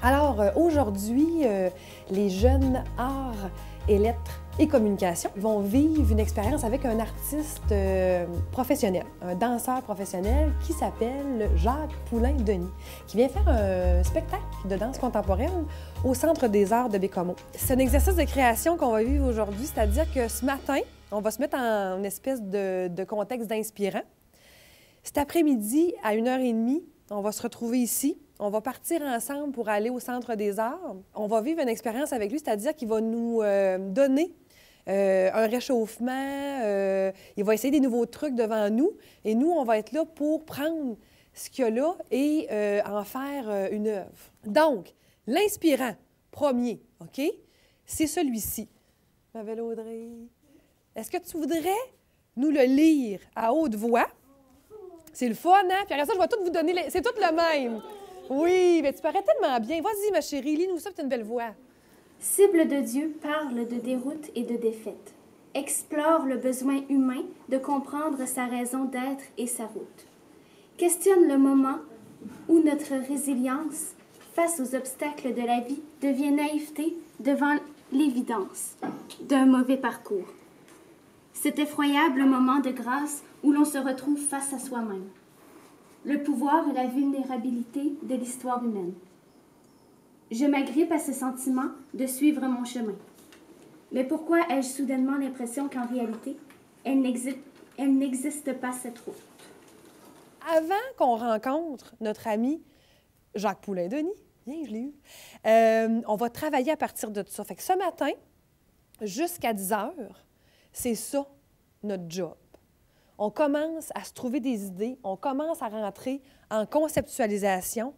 Alors, aujourd'hui, les jeunes arts et lettres et communication vont vivre une expérience avec un artiste professionnel, un danseur professionnel qui s'appelle Jacques Poulain-Denis, qui vient faire un spectacle de danse contemporaine au Centre des arts de Bécomo. C'est un exercice de création qu'on va vivre aujourd'hui, c'est-à-dire que ce matin, on va se mettre en une espèce de contexte d'inspirant. Cet après-midi, à 1h30, on va se retrouver ici. On va partir ensemble pour aller au Centre des arts. On va vivre une expérience avec lui, c'est-à-dire qu'il va nous donner un réchauffement. Il va essayer des nouveaux trucs devant nous. Et nous, on va être là pour prendre ce qu'il y a là et en faire une œuvre. Donc, l'inspirant premier, OK, c'est celui-ci. Ma belle Audrey, est-ce que tu voudrais nous le lire à haute voix? C'est le fun, hein? Puis après ça, je vais tout vous donner... C'est tout le même. Oui, mais tu parais tellement bien. Vas-y, ma chérie, lis-nous ça, c'est une belle voix. Cible de Dieu parle de déroute et de défaite. Explore le besoin humain de comprendre sa raison d'être et sa route. Questionne le moment où notre résilience face aux obstacles de la vie devient naïveté devant l'évidence d'un mauvais parcours. Cet effroyable moment de grâce où l'on se retrouve face à soi-même. Le pouvoir et la vulnérabilité de l'histoire humaine. Je m'agrippe à ce sentiment de suivre mon chemin. Mais pourquoi ai-je soudainement l'impression qu'en réalité, elle n'existe pas cette route? Avant qu'on rencontre notre ami Jacques Poulain-Denis, bien, je l'ai eu, on va travailler à partir de ça. Fait que ce matin, jusqu'à 10h, c'est ça, notre job. On commence à se trouver des idées, on commence à rentrer en conceptualisation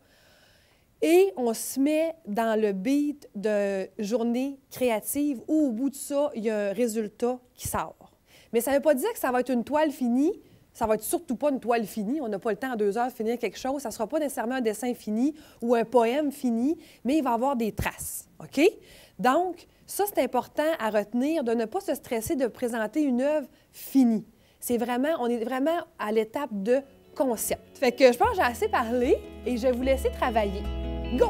et on se met dans le beat de journée créative où, au bout de ça, il y a un résultat qui sort. Mais ça ne veut pas dire que ça va être une toile finie, ça va être surtout pas une toile finie. On n'a pas le temps en 2 heures de finir quelque chose. Ça ne sera pas nécessairement un dessin fini ou un poème fini, mais il va y avoir des traces. OK? Donc, ça, c'est important à retenir, de ne pas se stresser de présenter une œuvre finie. C'est vraiment, on est vraiment à l'étape de concept. Fait que je pense que j'ai assez parlé et je vais vous laisser travailler. Go!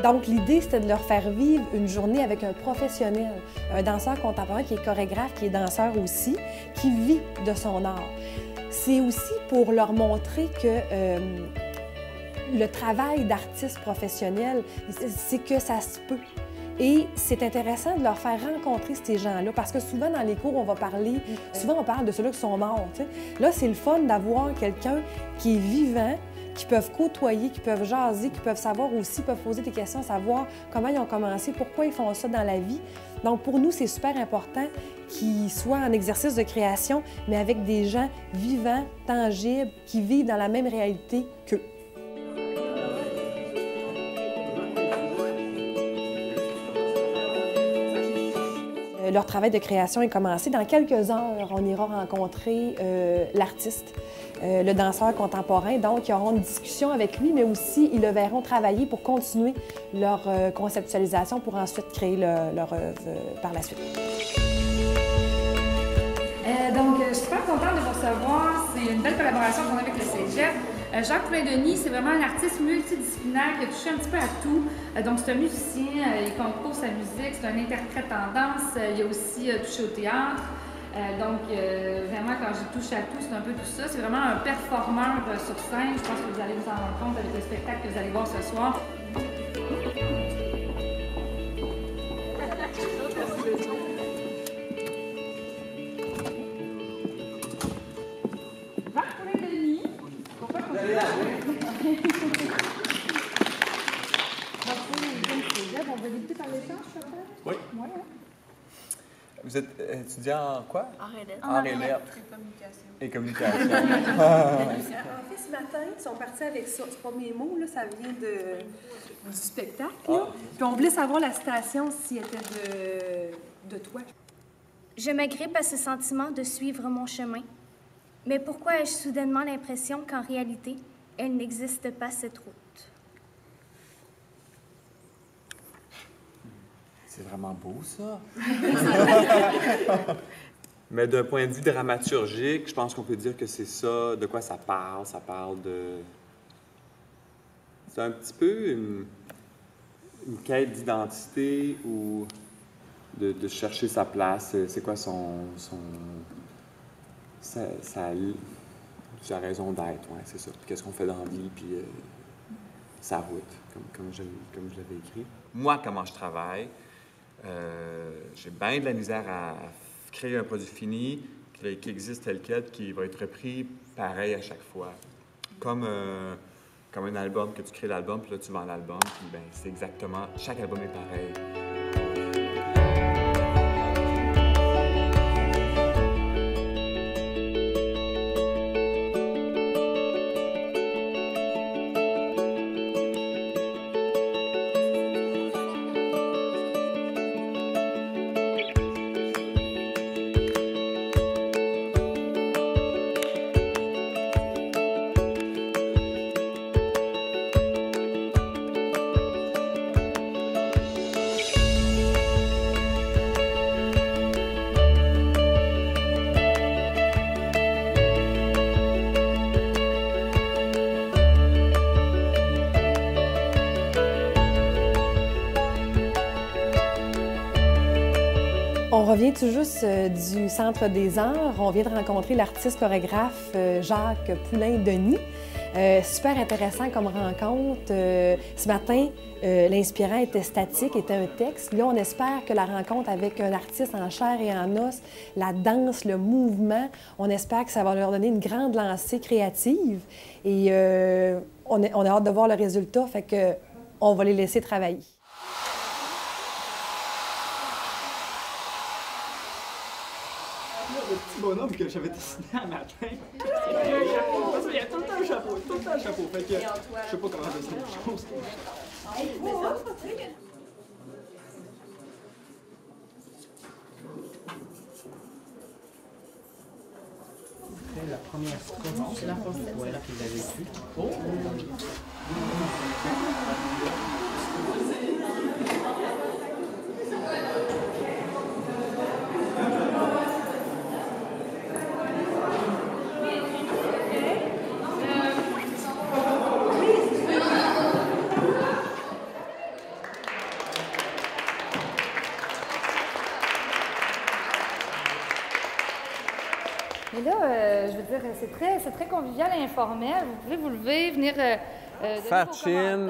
Donc, l'idée, c'était de leur faire vivre une journée avec un professionnel, un danseur contemporain qui est chorégraphe, qui est danseur aussi, qui vit de son art. C'est aussi pour leur montrer que le travail d'artiste professionnel, c'est que ça se peut. Et c'est intéressant de leur faire rencontrer ces gens-là, parce que souvent, dans les cours, on va parler, souvent, on parle de ceux-là qui sont morts. T'sais. Là, c'est le fun d'avoir quelqu'un qui est vivant, qui peuvent côtoyer, qui peuvent jaser, qui peuvent savoir aussi, peuvent poser des questions, savoir comment ils ont commencé, pourquoi ils font ça dans la vie. Donc, pour nous, c'est super important qu'ils soient en exercice de création, mais avec des gens vivants, tangibles, qui vivent dans la même réalité qu'eux. Leur travail de création est commencé. Dans quelques heures, on ira rencontrer l'artiste, le danseur contemporain. Donc, ils auront une discussion avec lui, mais aussi, ils le verront travailler pour continuer leur conceptualisation pour ensuite créer leur œuvre par la suite. Donc, je suis super contente de vous recevoir. C'est une belle collaboration qu'on a avec le Cégep. Jacques Poulain-Denis, c'est vraiment un artiste multidisciplinaire qui a touché un petit peu à tout. Donc, c'est un musicien, il compose sa musique, c'est un interprète en danse, il a aussi touché au théâtre. Vraiment, quand je touche à tout, c'est un peu tout ça. C'est vraiment un performeur sur scène. Je pense que vous allez vous en rendre compte avec le spectacle que vous allez voir ce soir. On va débuter par l'échange, peut-être? Oui. Ouais. Vous êtes étudiant en quoi? En lettres. Et communication. En fait, ce matin, ils sont partis avec ça. C'est pas mes mots, là, ça vient du spectacle. Là. Puis on voulait savoir la citation si elle était de toi. Je m'agrippe à ce sentiment de suivre mon chemin. Mais pourquoi ai-je soudainement l'impression qu'en réalité, elle n'existe pas cette route? c'est vraiment beau, ça. Mais d'un point de vue dramaturgique, je pense qu'on peut dire que c'est ça, de quoi ça parle. Ça parle de... C'est un petit peu une quête d'identité ou de chercher sa place. C'est quoi sa raison d'être, ouais, c'est ça. Qu'est-ce qu'on fait dans la vie, puis sa route, comme je l'avais écrit. Moi, comment je travaille, j'ai bien de la misère à créer un produit fini qui existe tel quel, qui va être repris pareil à chaque fois. Comme un album, que tu crées l'album, puis là, tu vends l'album, puis ben, c'est exactement... Chaque album est pareil. On revient tout juste du Centre des Arts. On vient de rencontrer l'artiste chorégraphe Jacques Poulain-Denis. Super intéressant comme rencontre. Ce matin, l'inspirant était statique, était un texte. Là, on espère que la rencontre avec un artiste en chair et en os, la danse, le mouvement, on espère que ça va leur donner une grande lancée créative. Et on a hâte de voir le résultat, fait que on va les laisser travailler. Le petit bonhomme que j'avais dessiné un matin. Il y a tout le temps un chapeau, tout le temps un chapeau. Fait que je sais pas comment dessiner les choses. La première fois, c'est la première fois qu'il l'avait vu. Oh. Mais là, je veux dire, c'est très convivial et informel. Vous pouvez vous lever, venir faire chin,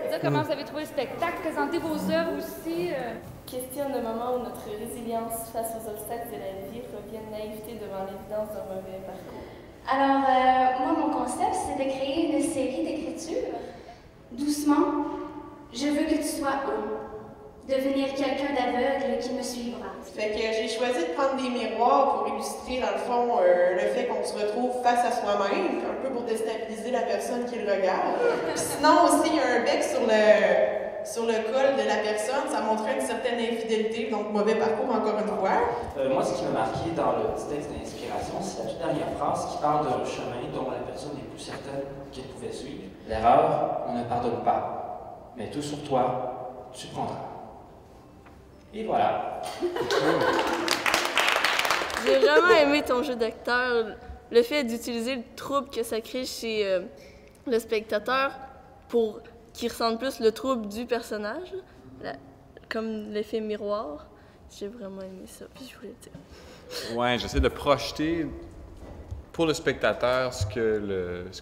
dire comment vous avez trouvé le spectacle, présenter vos œuvres aussi. Questionne le moment où notre résilience face aux obstacles de la vie revient naïveté devant l'évidence d'un mauvais parcours. Alors, moi, mon concept, c'est de créer une série d'écritures. Doucement, je veux que tu sois eux. Devenir quelqu'un d'aveugle qui me suivra. Fait que j'ai choisi de prendre des miroirs pour illustrer, dans le fond, le fait qu'on se retrouve face à soi-même, un peu pour déstabiliser la personne qui le regarde. Puis sinon aussi, il y a un bec sur le col de la personne, ça montrait une certaine infidélité, donc mauvais parcours encore une fois. Moi, ce qui m'a marqué dans le petit texte d'inspiration, c'est la toute dernière phrase qui parle d'un chemin dont la personne n'est plus certaine qu'elle pouvait suivre. L'erreur, on ne pardonne pas, mais tout sur toi, tu prendras. Et voilà. J'ai vraiment aimé ton jeu d'acteur, le fait d'utiliser le trouble que ça crée chez le spectateur pour qu'il ressente plus le trouble du personnage, comme l'effet miroir. J'ai vraiment aimé ça, puis je voulais dire. Ouais, j'essaie de projeter pour le spectateur ce que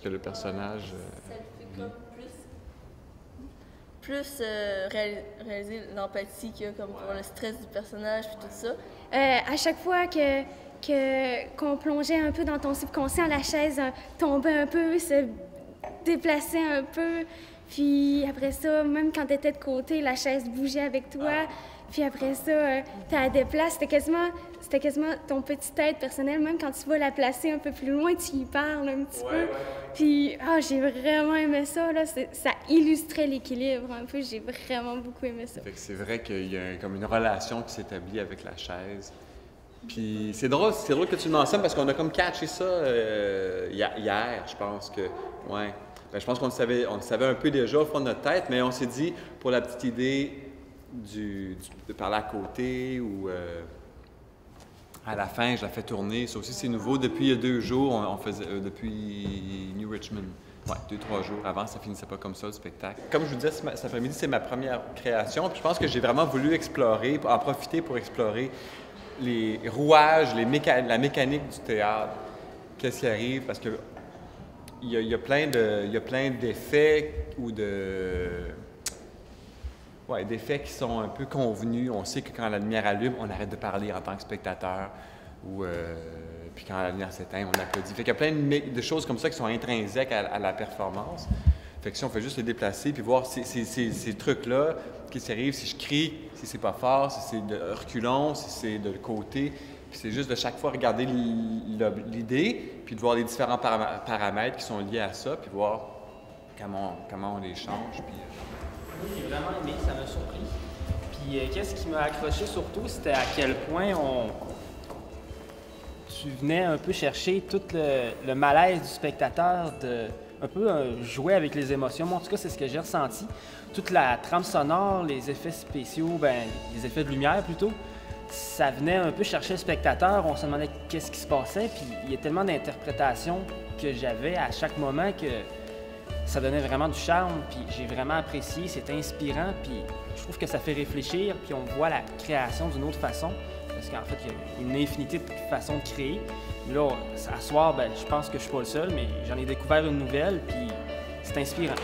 le personnage Ça le fait comme plus réaliser l'empathie qu'il y a comme pour le stress du personnage puis tout ça. À chaque fois qu'on plongeait un peu dans ton subconscient, la chaise tombait un peu, se déplaçait un peu. Puis après ça, même quand tu étais de côté, la chaise bougeait avec toi. Puis après ça, tu la déplaces. C'était quasiment ton petit tête personnel. Même quand tu vas la placer un peu plus loin, tu y parles un petit peu. Puis j'ai vraiment aimé ça. Là. Ça illustrait l'équilibre un peu. J'ai vraiment beaucoup aimé ça. Fait que c'est vrai qu'il y a comme une relation qui s'établit avec la chaise. Puis c'est drôle que tu le mentionnes parce qu'on a comme catché ça hier, je pense que... Ouais. Ben, je pense qu'on le savait un peu déjà au fond de notre tête, mais on s'est dit, pour la petite idée de parler à côté ou à la fin, je la fais tourner. Ça aussi, c'est nouveau. Depuis il y a 2 jours, on faisait, depuis New Richmond. Ouais, 2-3 jours. Avant, ça finissait pas comme ça, le spectacle. Comme je vous disais, cet après-midi, c'est ma première création. Puis je pense que j'ai vraiment voulu explorer, en profiter pour explorer les rouages, la mécanique du théâtre. Qu'est-ce qui arrive? Parce que il y a plein d'effets ou d'effets qui sont un peu convenus. On sait que quand la lumière allume, on arrête de parler en tant que spectateur. Puis quand la lumière s'éteint, on applaudit. Fait qu'il y a plein de choses comme ça qui sont intrinsèques à la performance. Fait que si on fait juste les déplacer puis voir ces trucs-là, qu'est-ce qui arrive si je crie, si c'est pas fort, si c'est de reculons, si c'est de côté. Puis c'est juste de chaque fois regarder l'idée, puis de voir les différents paramètres qui sont liés à ça, puis voir comment on les change. Puis, J'ai vraiment aimé, ça m'a surpris. Puis qu'est-ce qui m'a accroché surtout, c'était à quel point tu venais un peu chercher tout le malaise du spectateur, un peu jouer avec les émotions. Moi, en tout cas, c'est ce que j'ai ressenti. Toute la trame sonore, les effets spéciaux, les effets de lumière plutôt, ça venait un peu chercher le spectateur. On se demandait qu'est-ce qui se passait. Puis il y a tellement d'interprétations que j'avais à chaque moment que ça donnait vraiment du charme. Puis j'ai vraiment apprécié, c'est inspirant. Puis je trouve que ça fait réfléchir. Puis on voit la création d'une autre façon. Parce qu'en fait, il y a une infinité de façons de créer. Mais là, à soir, je pense que je suis pas le seul, mais j'en ai découvert une nouvelle, puis c'est inspirant.